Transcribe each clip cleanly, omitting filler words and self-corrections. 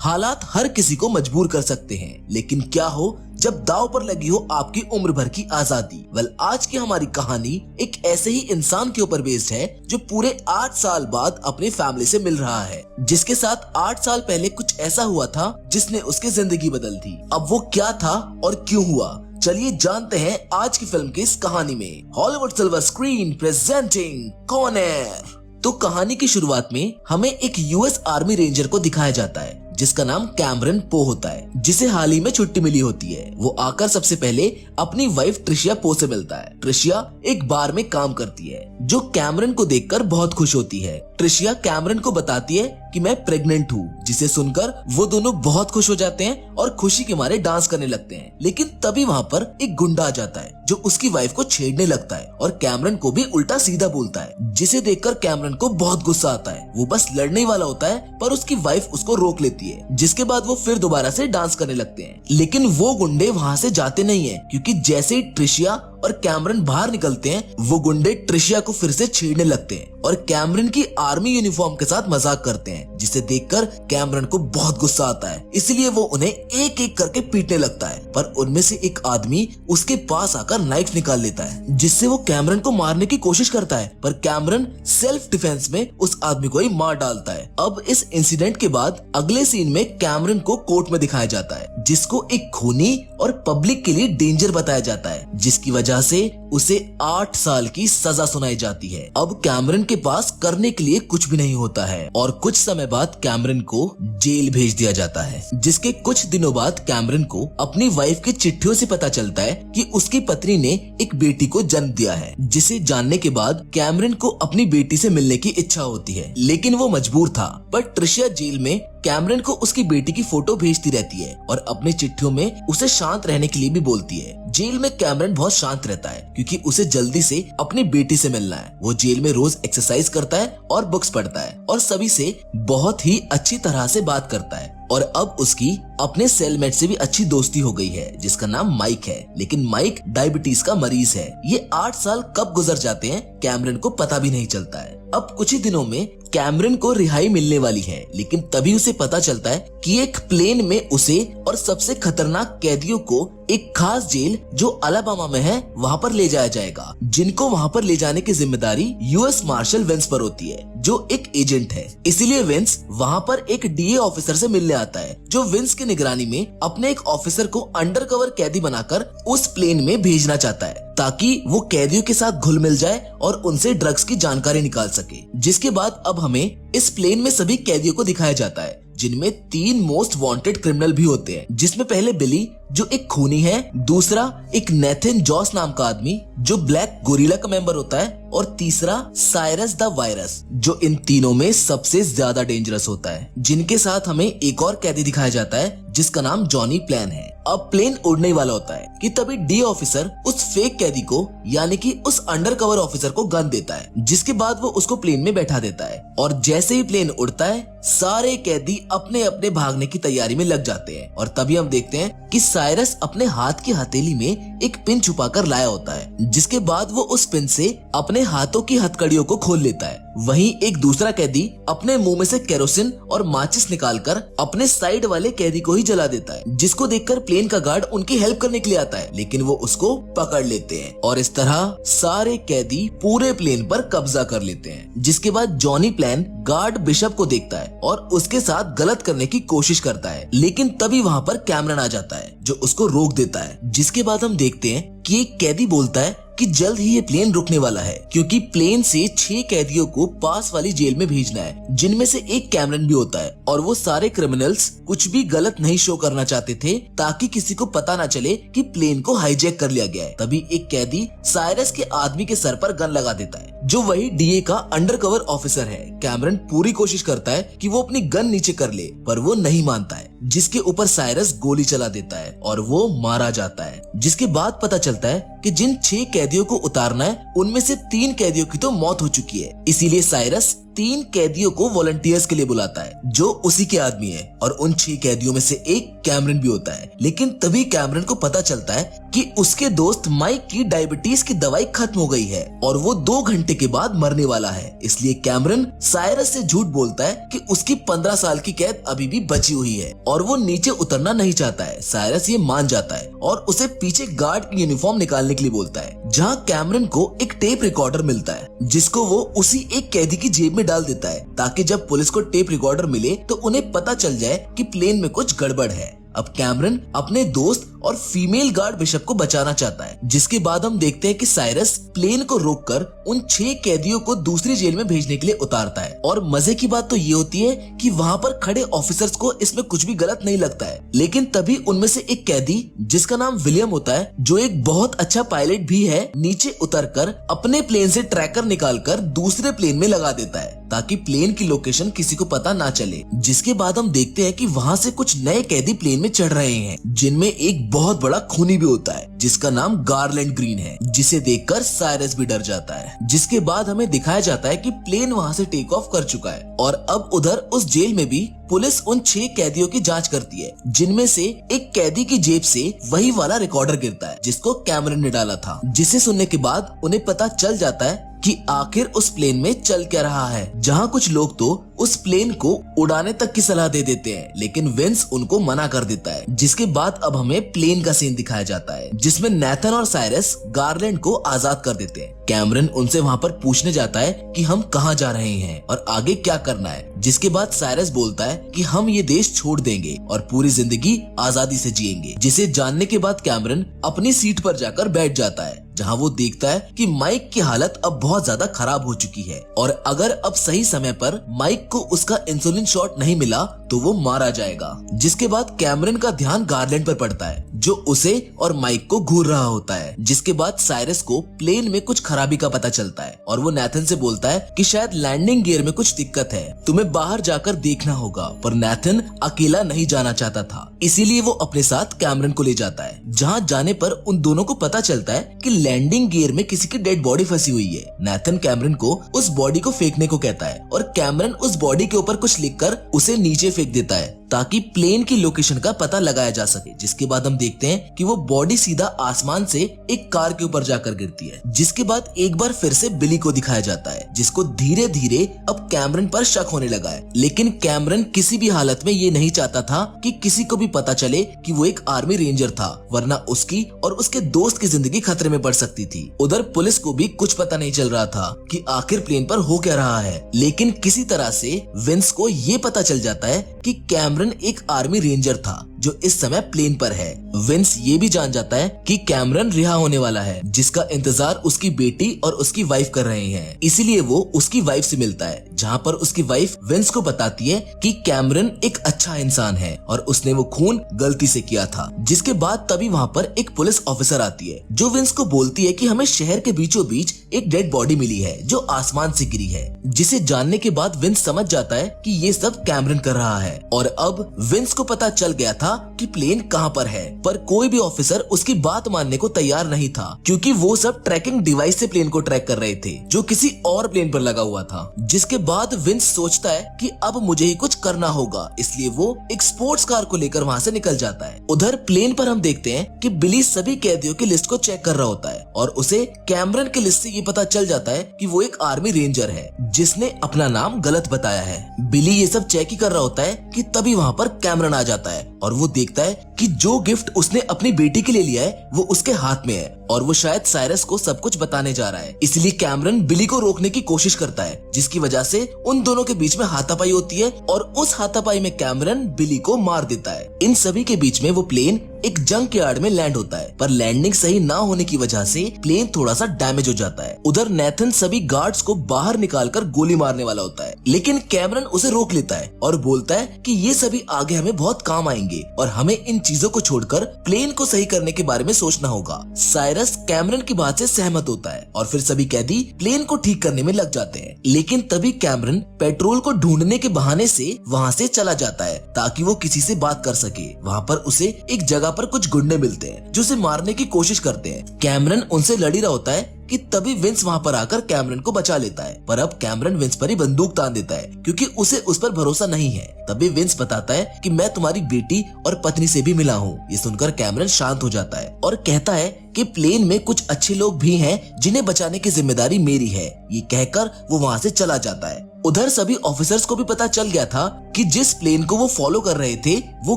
हालात हर किसी को मजबूर कर सकते हैं, लेकिन क्या हो जब दांव पर लगी हो आपकी उम्र भर की आजादी। आज की हमारी कहानी एक ऐसे ही इंसान के ऊपर बेस्ड है जो पूरे 8 साल बाद अपनी फैमिली से मिल रहा है, जिसके साथ 8 साल पहले कुछ ऐसा हुआ था जिसने उसकी जिंदगी बदल दी। अब वो क्या था और क्यों हुआ, चलिए जानते हैं आज की फिल्म की इस कहानी में। Hollywood silver screen presenting Con Air. तो कहानी की शुरुआत में हमें एक यूएस आर्मी रेंजर को दिखाया जाता है जिसका नाम कैमरन पो होता है, जिसे हाल ही में छुट्टी मिली होती है। वो आकर सबसे पहले अपनी वाइफ ट्रिशिया पो से मिलता है। ट्रिशिया एक बार में काम करती है जो कैमरन को देखकर बहुत खुश होती है। ट्रिशिया कैमरन को बताती है कि मैं प्रेग्नेंट हूँ, जिसे सुनकर वो दोनों बहुत खुश हो जाते हैं और खुशी के मारे डांस करने लगते हैं। लेकिन तभी वहाँ पर एक गुंडा आ जाता है जो उसकी वाइफ को छेड़ने लगता है और कैमरन को भी उल्टा सीधा बोलता है, जिसे देखकर कैमरन को बहुत गुस्सा आता है। वो बस लड़ने वाला होता है पर उसकी वाइफ उसको रोक लेती है, जिसके बाद वो फिर दोबारा से डांस करने लगते हैं। लेकिन वो गुंडे वहाँ से जाते नहीं है, क्योंकि जैसे ही ट्रिशिया और कैमरन बाहर निकलते हैं वो गुंडे ट्रिशिया को फिर से छेड़ने लगते हैं और कैमरन की आर्मी यूनिफॉर्म के साथ मजाक करते हैं, जिसे देखकर कैमरन को बहुत गुस्सा आता है। इसलिए वो उन्हें एक एक करके पीटने लगता है, पर उनमें से एक आदमी उसके पास आकर नाइफ निकाल लेता है, जिससे वो कैमरन को मारने की कोशिश करता है, पर कैमरन सेल्फ डिफेंस में उस आदमी को ही मार डालता है। अब इस इंसिडेंट के बाद अगले सीन में कैमरन को कोर्ट में दिखाया जाता है, जिसको एक खूनी और पब्लिक के लिए डेंजर बताया जाता है, जिसकी वजह से उसे 8 साल की सजा सुनाई जाती है। अब कैमरन के पास करने के लिए कुछ भी नहीं होता है और कुछ समय बाद कैमरन को जेल भेज दिया जाता है, जिसके कुछ दिनों बाद कैमरन को अपनी वाइफ की चिट्ठियों से पता चलता है कि उसकी पत्नी ने एक बेटी को जन्म दिया है, जिसे जानने के बाद कैमरन को अपनी बेटी से मिलने की इच्छा होती है, लेकिन वो मजबूर था। पर ट्रिशिया जेल में कैमरन को उसकी बेटी की फोटो भेजती रहती है और अपनी चिट्ठियों में उसे शांत रहने के लिए भी बोलती है। जेल में कैमरन बहुत शांत रहता है क्योंकि उसे जल्दी से अपनी बेटी से मिलना है। वो जेल में रोज एक्सरसाइज करता है और बुक्स पढ़ता है और सभी से बहुत ही अच्छी तरह से बात करता है। और अब उसकी अपने सेलमेट से भी अच्छी दोस्ती हो गई है, जिसका नाम माइक है। लेकिन माइक डायबिटीज का मरीज है। ये 8 साल कब गुजर जाते हैं कैमरन को पता भी नहीं चलता है। अब कुछ ही दिनों में कैमरन को रिहाई मिलने वाली है, लेकिन तभी उसे पता चलता है कि एक प्लेन में उसे और सबसे खतरनाक कैदियों को एक खास जेल जो अलाबामा में है वहाँ पर ले जाया जाएगा, जिनको वहाँ पर ले जाने की जिम्मेदारी यूएस मार्शल विंस पर होती है, जो एक एजेंट है। इसीलिए विंस वहाँ पर एक डीए ऑफिसर से मिलने आता है, जो विंस की निगरानी में अपने एक ऑफिसर को अंडरकवर कैदी बनाकर उस प्लेन में भेजना चाहता है, ताकि वो कैदियों के साथ घुल मिल जाए और उनसे ड्रग्स की जानकारी निकाल सके। जिसके बाद अब हमें इस प्लेन में सभी कैदियों को दिखाया जाता है, जिनमें 3 मोस्ट वांटेड क्रिमिनल भी होते हैं, जिसमें पहले बिली जो एक खूनी है, दूसरा एक नेथन जॉस नाम का आदमी जो ब्लैक गोरिल्ला का मेंबर होता है, और तीसरा साइरस द वायरस जो इन तीनों में सबसे ज्यादा डेंजरस होता है। जिनके साथ हमें एक और कैदी दिखाया जाता है जिसका नाम जॉनी प्लान है। अब प्लेन उड़ने वाला होता है कि तभी डी ऑफिसर उस फेक कैदी को यानी कि उस अंडरकवर ऑफिसर को गन देता है, जिसके बाद वो उसको प्लेन में बैठा देता है। और जैसे ही प्लेन उड़ता है सारे कैदी अपने अपने भागने की तैयारी में लग जाते हैं। और तभी हम देखते हैं कि साइरस अपने हाथ की हथेली में एक पिन छुपा कर लाया होता है, जिसके बाद वो उस पिन से अपने हाथों की हथकड़ियों को खोल लेता है। वहीं एक दूसरा कैदी अपने मुंह में से केरोसिन और माचिस निकालकर अपने साइड वाले कैदी को ही जला देता है, जिसको देखकर प्लेन का गार्ड उनकी हेल्प करने के लिए आता है, लेकिन वो उसको पकड़ लेते हैं और इस तरह सारे कैदी पूरे प्लेन पर कब्जा कर लेते हैं। जिसके बाद जॉनी प्लान गार्ड बिशप को देखता है और उसके साथ गलत करने की कोशिश करता है, लेकिन तभी वहाँ पर कैमरन आ जाता है जो उसको रोक देता है। जिसके बाद हम देखते हैं कि एक कैदी बोलता है कि जल्द ही ये प्लेन रुकने वाला है, क्योंकि प्लेन से 6 कैदियों को पास वाली जेल में भेजना है, जिनमें से एक कैमरन भी होता है। और वो सारे क्रिमिनल्स कुछ भी गलत नहीं शो करना चाहते थे ताकि किसी को पता ना चले कि प्लेन को हाईजैक कर लिया गया है। तभी एक कैदी साइरस के आदमी के सर पर गन लगा देता है, जो वही डीए का अंडरकवर ऑफिसर है। कैमरन पूरी कोशिश करता है कि वो अपनी गन नीचे कर ले, पर वो नहीं मानता है, जिसके ऊपर साइरस गोली चला देता है और वो मारा जाता है। जिसके बाद पता चलता है कि जिन 6 कैदियों को उतारना है उनमें से 3 कैदियों की तो मौत हो चुकी है। इसीलिए साइरस 3 कैदियों को वॉलंटियर्स के लिए बुलाता है जो उसी के आदमी है, और उन 6 कैदियों में से एक कैमरन भी होता है। लेकिन तभी कैमरन को पता चलता है कि उसके दोस्त माइक की डायबिटीज की दवाई खत्म हो गई है और वो 2 घंटे के बाद मरने वाला है। इसलिए कैमरन साइरस से झूठ बोलता है कि उसकी 15 साल की कैद अभी भी बची हुई है और वो नीचे उतरना नहीं चाहता है। साइरस ये मान जाता है और उसे पीछे गार्ड की यूनिफॉर्म निकालने के लिए बोलता है, जहाँ कैमरन को एक टेप रिकॉर्डर मिलता है जिसको वो उसी एक कैदी की जेब में डाल देता है ताकि जब पुलिस को टेप रिकॉर्डर मिले तो उन्हें पता चल जाए कि प्लेन में कुछ गड़बड़ है। अब कैमरन अपने दोस्त और फीमेल गार्ड बिशप को बचाना चाहता है, जिसके बाद हम देखते हैं कि साइरस प्लेन को रोककर उन 6 कैदियों को दूसरी जेल में भेजने के लिए उतारता है। और मजे की बात तो ये होती है कि वहाँ पर खड़े ऑफिसर्स को इसमें कुछ भी गलत नहीं लगता है। लेकिन तभी उनमें से एक कैदी जिसका नाम विलियम होता है, जो एक बहुत अच्छा पायलट भी है, नीचे उतरकर अपने प्लेन से ट्रैकर निकालकर दूसरे प्लेन में लगा देता है ताकि प्लेन की लोकेशन किसी को पता ना चले। जिसके बाद हम देखते हैं कि वहाँ से कुछ नए कैदी प्लेन में चढ़ रहे हैं, जिनमें एक बहुत बड़ा खूनी भी होता है जिसका नाम गारलैंड ग्रीन है, जिसे देखकर साइरस भी डर जाता है। जिसके बाद हमें दिखाया जाता है कि प्लेन वहाँ से टेक ऑफ कर चुका है और अब उधर उस जेल में भी पुलिस उन 6 कैदियों की जांच करती है, जिनमें से एक कैदी की जेब से वही वाला रिकॉर्डर गिरता है जिसको कैमरन ने डाला था। जिसे सुनने के बाद उन्हें पता चल जाता है कि आखिर उस प्लेन में चल क्या रहा है, जहां कुछ लोग तो उस प्लेन को उड़ाने तक की सलाह दे देते हैं, लेकिन विंस उनको मना कर देता है। जिसके बाद अब हमें प्लेन का सीन दिखाया जाता है जिसमें नेथन और साइरस गारलैंड को आजाद कर देते हैं। कैमरन उनसे वहाँ पर पूछने जाता है कि हम कहाँ जा रहे हैं और आगे क्या करना है। जिसके बाद साइरस बोलता है कि हम ये देश छोड़ देंगे और पूरी जिंदगी आजादी से जिएंगे। जिसे जानने के बाद कैमरन अपनी सीट पर जाकर बैठ जाता है, जहां वो देखता है कि माइक की हालत अब बहुत ज्यादा खराब हो चुकी है और अगर अब सही समय पर माइक को उसका इंसुलिन शॉट नहीं मिला तो वो मारा जाएगा। जिसके बाद कैमरन का ध्यान गारलैंड पर पड़ता है जो उसे और माइक को घूर रहा होता है। जिसके बाद साइरस को प्लेन में कुछ खराबी का पता चलता है और वो नेथन से बोलता है कि शायद लैंडिंग गियर में कुछ दिक्कत है, तुम्हें बाहर जाकर देखना होगा। पर नेथन अकेला नहीं जाना चाहता था, इसीलिए वो अपने साथ कैमरन को ले जाता है, जहाँ जाने पर उन दोनों को पता चलता है कि लैंडिंग गियर में किसी की डेड बॉडी फंसी हुई है। नेथन कैमरन को उस बॉडी को फेंकने को कहता है और कैमरन उस बॉडी के ऊपर कुछ लिखकर उसे नीचे फेंक देता है ताकि प्लेन की लोकेशन का पता लगाया जा सके। जिसके बाद हम देखते हैं कि वो बॉडी सीधा आसमान से एक कार के ऊपर जाकर गिरती है। जिसके बाद एक बार फिर से बिली को दिखाया जाता है, जिसको धीरे धीरे अब कैमरन पर शक होने लगा है। लेकिन कैमरन किसी भी हालत में ये नहीं चाहता था कि किसी को भी पता चले कि वो एक आर्मी रेंजर था, वरना उसकी और उसके दोस्त की जिंदगी खतरे में पड़ सकती थी। उधर पुलिस को भी कुछ पता नहीं चल रहा था कि आखिर प्लेन पर हो क्या रहा है, लेकिन किसी तरह से विंस को ये पता चल जाता है कि कैमरन एक आर्मी रेंजर था जो इस समय प्लेन पर है। विंस ये भी जान जाता है कि कैमरन रिहा होने वाला है, जिसका इंतजार उसकी बेटी और उसकी वाइफ कर रहे हैं। इसीलिए वो उसकी वाइफ से मिलता है, जहाँ पर उसकी वाइफ विंस को बताती है कि कैमरन एक अच्छा इंसान है और उसने वो खून गलती से किया था। जिसके बाद तभी वहाँ पर एक पुलिस ऑफिसर आती है जो विंस को बोलती है कि हमें शहर के बीचों बीच एक डेड बॉडी मिली है जो आसमान से गिरी है। जिसे जानने के बाद विंस समझ जाता है कि ये सब कैमरन कर रहा है और अब विंस को पता चल गया था कि प्लेन कहाँ पर है। पर कोई भी ऑफिसर उसकी बात मानने को तैयार नहीं था, क्योंकि वो सब ट्रैकिंग डिवाइस से प्लेन को ट्रैक कर रहे थे जो किसी और प्लेन पर लगा हुआ था। जिसके बाद विंस सोचता है कि अब मुझे ही कुछ करना होगा, इसलिए वो एक स्पोर्ट्स कार को लेकर वहाँ से निकल जाता है। उधर प्लेन पर हम देखते हैं कि बिली सभी कैदियों की लिस्ट को चेक कर रहा होता है और उसे कैमरन की लिस्ट से ये पता चल जाता है कि वो एक आर्मी रेंजर है जिसने अपना नाम गलत बताया है। बिली ये सब चेक ही कर रहा होता है कि तभी वहाँ पर कैमरन आ जाता है और वो देखता है कि जो गिफ्ट उसने अपनी बेटी के लिए लिया है वो उसके हाथ में है और वो शायद साइरस को सब कुछ बताने जा रहा है। इसलिए कैमरन बिली को रोकने की कोशिश करता है, जिसकी वजह से उन दोनों के बीच में हाथापाई होती है और उस हाथापाई में कैमरन बिली को मार देता है। इन सभी के बीच में वो प्लेन एक जंक यार्ड में लैंड होता है, पर लैंडिंग सही ना होने की वजह से प्लेन थोड़ा सा डैमेज हो जाता है। उधर नेथन सभी गार्ड्स को बाहर निकालकर गोली मारने वाला होता है, लेकिन कैमरन उसे रोक लेता है और बोलता है कि ये सभी आगे हमें बहुत काम आएंगे और हमें इन चीजों को छोड़कर प्लेन को सही करने के बारे में सोचना होगा। साइरस कैमरन की बात से सहमत होता है और फिर सभी कैदी प्लेन को ठीक करने में लग जाते हैं। लेकिन तभी कैमरन पेट्रोल को ढूंढने के बहाने से वहाँ से चला जाता है ताकि वो किसी से बात कर सके। वहाँ पर उसे एक जगह पर कुछ गुंडे मिलते हैं जो उसे मारने की कोशिश करते हैं। कैमरन उनसे लड़ ही रहा होता है कि तभी विंस वहां पर आकर कैमरन को बचा लेता है, पर अब कैमरन विंस पर ही बंदूक तान देता है क्योंकि उसे उस पर भरोसा नहीं है। तभी विंस बताता है कि मैं तुम्हारी बेटी और पत्नी से भी मिला हूँ। ये सुनकर कैमरन शांत हो जाता है और कहता है कि प्लेन में कुछ अच्छे लोग भी हैं जिन्हें बचाने की जिम्मेदारी मेरी है। ये कहकर वो वहाँ से चला जाता है। उधर सभी ऑफिसर्स को भी पता चल गया था कि जिस प्लेन को वो फॉलो कर रहे थे वो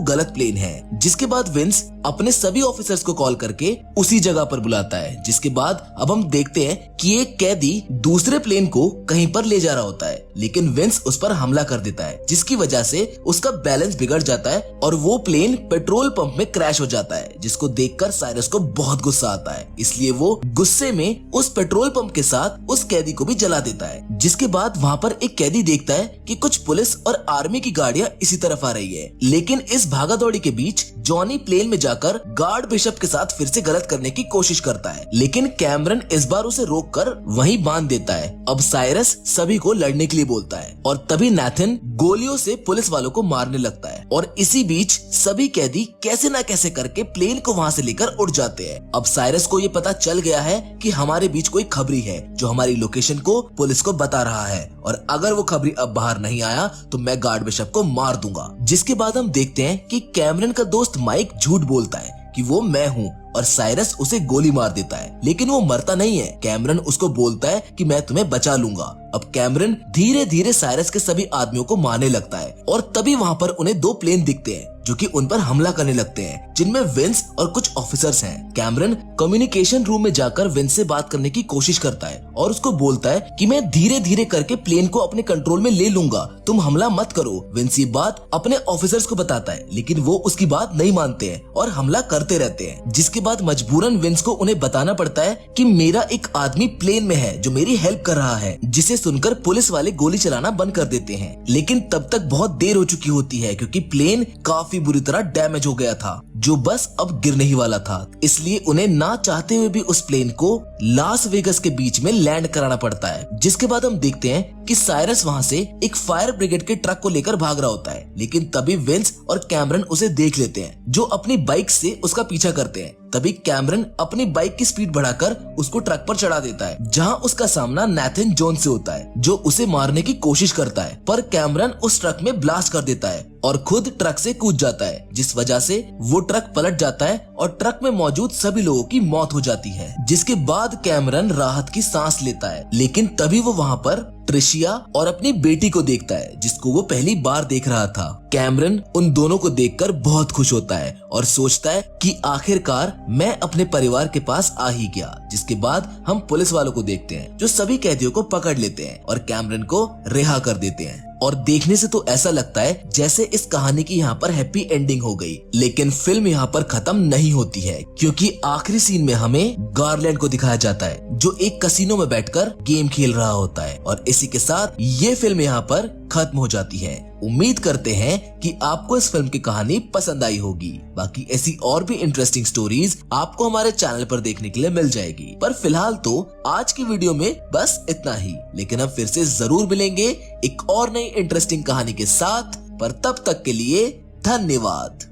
गलत प्लेन है। जिसके बाद विंस अपने सभी ऑफिसर्स को कॉल करके उसी जगह पर बुलाता है। जिसके बाद अब हम देखते हैं कि एक कैदी दूसरे प्लेन को कहीं पर ले जा रहा होता है, लेकिन विंस उस पर हमला कर देता है जिसकी वजह से उसका बैलेंस बिगड़ जाता है और वो प्लेन पेट्रोल पंप में क्रैश हो जाता है, जिसको देखकर साइरस को बहुत गुस्सा आता है। इसलिए वो गुस्से में उस पेट्रोल पंप के साथ उस कैदी को भी जला देता है। जिसके बाद वहाँ पर एक कैदी देखता है कि कुछ पुलिस और आर्मी की गाड़ियां इसी तरफ आ रही है, लेकिन इस भागादौड़ी के बीच जॉनी प्लेन में जाकर गार्ड बिशप के साथ फिर से गलत करने की कोशिश करता है, लेकिन कैमरन इस बार उसे रोककर वहीं बांध देता है। अब साइरस सभी को लड़ने के लिए बोलता है और तभी नाथन गोलियों से पुलिस वालों को मारने लगता है और इसी बीच सभी कैदी कैसे न कैसे करके प्लेन को वहाँ से लेकर उड़ जाते हैं। अब साइरस को ये पता चल गया है कि हमारे बीच कोई खबरी है जो हमारी लोकेशन को पुलिस को बता रहा है और अगर वो खबरी अब बाहर नहीं आया तो मैं गार्ड बिशप को मार दूंगा। जिसके बाद हम देखते हैं कि कैमरन का दोस्त माइक झूठ बोलता है कि वो मैं हूँ और साइरस उसे गोली मार देता है, लेकिन वो मरता नहीं है। कैमरन उसको बोलता है कि मैं तुम्हें बचा लूंगा। अब कैमरन धीरे धीरे साइरस के सभी आदमियों को मारने लगता है और तभी वहाँ पर उन्हें दो प्लेन दिखते हैं जो कि उन पर हमला करने लगते हैं, जिनमें विंस और कुछ ऑफिसर्स हैं। कैमरन कम्युनिकेशन रूम में जाकर विंस से बात करने की कोशिश करता है और उसको बोलता है कि मैं धीरे धीरे करके प्लेन को अपने कंट्रोल में ले लूंगा, तुम हमला मत करो। विंस ये बात अपने ऑफिसर्स को बताता है, लेकिन वो उसकी बात नहीं मानते हैं और हमला करते रहते हैं। जिसके बाद मजबूरन विंस को उन्हें बताना पड़ता है कि मेरा एक आदमी प्लेन में है जो मेरी हेल्प कर रहा है, जिसे सुनकर पुलिस वाले गोली चलाना बंद कर देते हैं। लेकिन तब तक बहुत देर हो चुकी होती है क्योंकि प्लेन काफी बुरी तरह डैमेज हो गया था जो बस अब गिरने ही वाला था। इसलिए उन्हें ना चाहते हुए भी उस प्लेन को लास वेगस के बीच में लैंड कराना पड़ता है। जिसके बाद हम देखते हैं कि साइरस वहां से एक फायर ब्रिगेड के ट्रक को लेकर भाग रहा होता है, लेकिन तभी विंस और कैमरन उसे देख लेते हैं जो अपनी बाइक से उसका पीछा करते हैं। तभी कैमरन अपनी बाइक की स्पीड बढ़ाकर उसको ट्रक पर चढ़ा देता है, जहां उसका सामना नाथन जोन्स से होता है जो उसे मारने की कोशिश करता है, पर कैमरन उस ट्रक में ब्लास्ट कर देता है और खुद ट्रक से कूद जाता है, जिस वजह से वो ट्रक पलट जाता है और ट्रक में मौजूद सभी लोगों की मौत हो जाती है। जिसके बाद कैमरन राहत की सांस लेता है, लेकिन तभी वो वहाँ पर ट्रिशिया और अपनी बेटी को देखता है जिसको वो पहली बार देख रहा था। कैमरन उन दोनों को देखकर बहुत खुश होता है और सोचता है कि आखिरकार मैं अपने परिवार के पास आ ही गया। जिसके बाद हम पुलिस वालों को देखते हैं जो सभी कैदियों को पकड़ लेते हैं और कैमरन को रिहा कर देते हैं। और देखने से तो ऐसा लगता है जैसे इस कहानी की यहाँ पर हैप्पी एंडिंग हो गई, लेकिन फिल्म यहाँ पर खत्म नहीं होती है क्योंकि आखिरी सीन में हमें गारलैंड को दिखाया जाता है जो एक कसिनो में बैठकर गेम खेल रहा होता है। और इसी के साथ ये फिल्म यहाँ पर खत्म हो जाती है। उम्मीद करते हैं कि आपको इस फिल्म की कहानी पसंद आई होगी। बाकी ऐसी और भी इंटरेस्टिंग स्टोरीज आपको हमारे चैनल पर देखने के लिए मिल जाएगी। पर फिलहाल तो आज की वीडियो में बस इतना ही, लेकिन हम फिर से जरूर मिलेंगे एक और नई इंटरेस्टिंग कहानी के साथ। पर तब तक के लिए धन्यवाद।